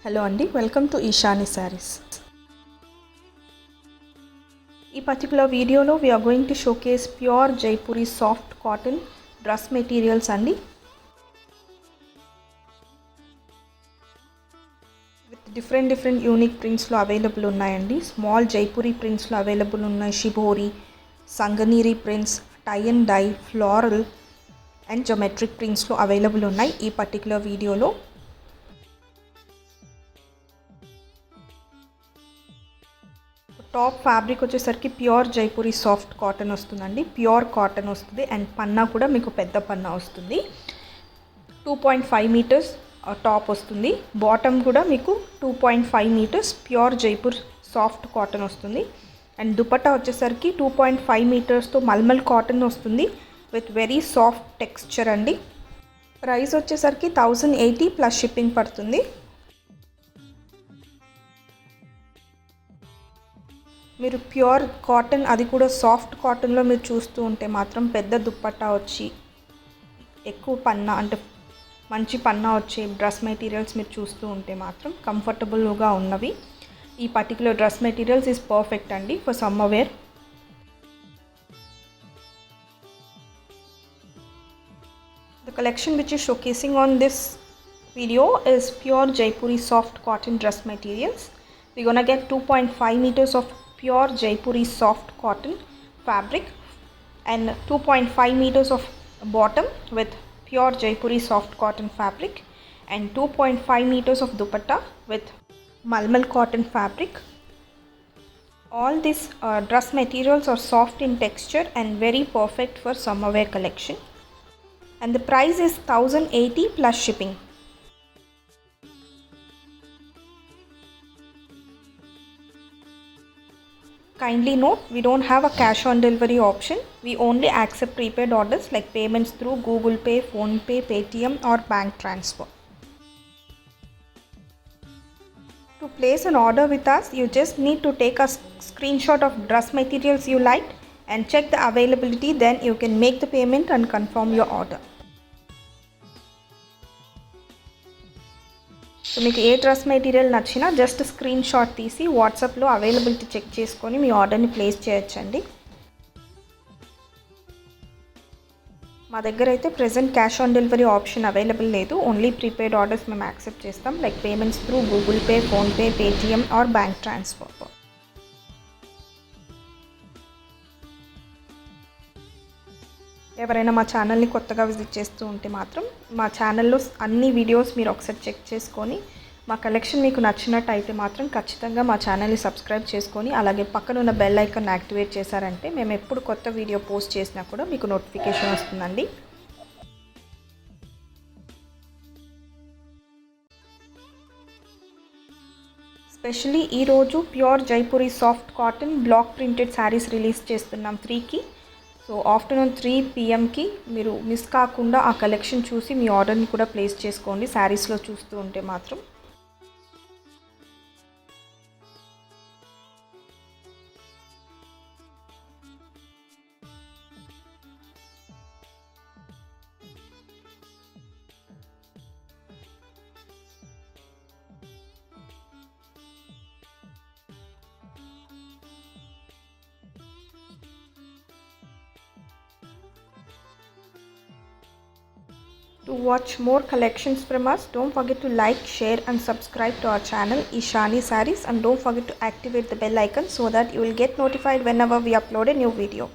Hello Andy, welcome to Ishani Sarees. In particular video lo we are going to showcase pure Jaipuri soft cotton dress materials Andy. With different unique prints lo available unnayandi. Small Jaipuri prints lo available unnai. Shibori, Sanganiri prints, tie and dye, floral and geometric prints lo available unnai ee particular video lo. Top fabric వచ్చేసరికి pure Jaipuri soft cotton వస్తుందండి. Pure cotton వస్తుంది and పన్నా కూడా మీకు పెద్ద పన్నా వస్తుంది. 2.5 metres top వస్తుంది. Bottom కూడా మీకు 2.5 metres pure Jaipur soft cotton వస్తుంది. అండ్ దుపట్టా వచ్చేసరికి 2.5 మీటర్స్తో మల్మల్ కాటన్ వస్తుంది విత్ వెరీ సాఫ్ట్ టెక్స్చర్ అండి. ప్రైస్ వచ్చేసరికి 1080 ప్లస్ షిప్పింగ్ పడుతుంది. మీరు ప్యూర్ కాటన్ అది కూడా సాఫ్ట్ కాటన్లో మీరు చూస్తూ ఉంటే మాత్రం పెద్ద దుప్పట్టా వచ్చి ఎక్కువ పన్నా అంటే మంచి పన్నా వచ్చే డ్రెస్ మెటీరియల్స్ మీరు చూస్తూ ఉంటే మాత్రం కంఫర్టబుల్గా ఉన్నవి ఈ particular dress materials is perfect అండి for summer wear. The collection which is showcasing on this video is pure Jaipuri soft cotton dress materials. We're gonna get 2.5 meters of pure Jaipuri soft cotton fabric and 2.5 meters of bottom with pure Jaipuri soft cotton fabric and 2.5 meters of dupatta with malmal cotton fabric. All these dress materials are soft in texture and very perfect for summer wear collection, and the price is 1080 plus shipping. Kindly note, we don't have a cash on delivery option. We only accept prepaid orders like payments through Google Pay, Phone Pay, Paytm or bank transfer. To place an order with us, you just need to take a screenshot of dress materials you like and check the availability. Then you can make the payment and confirm your order. So మీకు ఏ dress material నచ్చినా just screen shot తీసి వాట్సాప్లో availability check చేసుకొని మీ ఆర్డర్ని place చేయొచ్చండి. మా దగ్గర అయితే present cash on delivery option available లేదు. ఓన్లీ ప్రీపెయిడ్ ఆర్డర్స్ మేము యాక్సెప్ట్ చేస్తాం like payments through Google pay, PhonePe, Paytm or bank transfer. ఎవరైనా మా ఛానల్ని కొత్తగా విజిట్ చేస్తూ ఉంటే మాత్రం మా ఛానల్లో అన్ని వీడియోస్ మీరు ఒకసారి చెక్ చేసుకొని మా కలెక్షన్ మీకు నచ్చినట్టు అయితే మాత్రం ఖచ్చితంగా మా ఛానల్ని సబ్స్క్రైబ్ చేసుకొని అలాగే పక్కన ఉన్న బెల్ ఐకాన్ యాక్టివేట్ చేశారంటే మేము ఎప్పుడు కొత్త వీడియో పోస్ట్ చేసినా కూడా మీకు నోటిఫికేషన్ వస్తుందండి. స్పెషల్లీ ఈరోజు pure Jaipuri soft cotton block printed saris release చేస్తున్నాం 3కి. సో ఆఫ్టర్నూన్ 3 PM మీరు మిస్ కాకుండా ఆ కలెక్షన్ చూసి మీ ఆర్డర్ని కూడా ప్లేస్ చేసుకోండి శారీస్లో చూస్తూ ఉంటే మాత్రం. To watch more collections from us, don't forget to like, share and subscribe to our channel Ishani Sarees, and don't forget to activate the bell icon so that you will get notified whenever we upload a new video.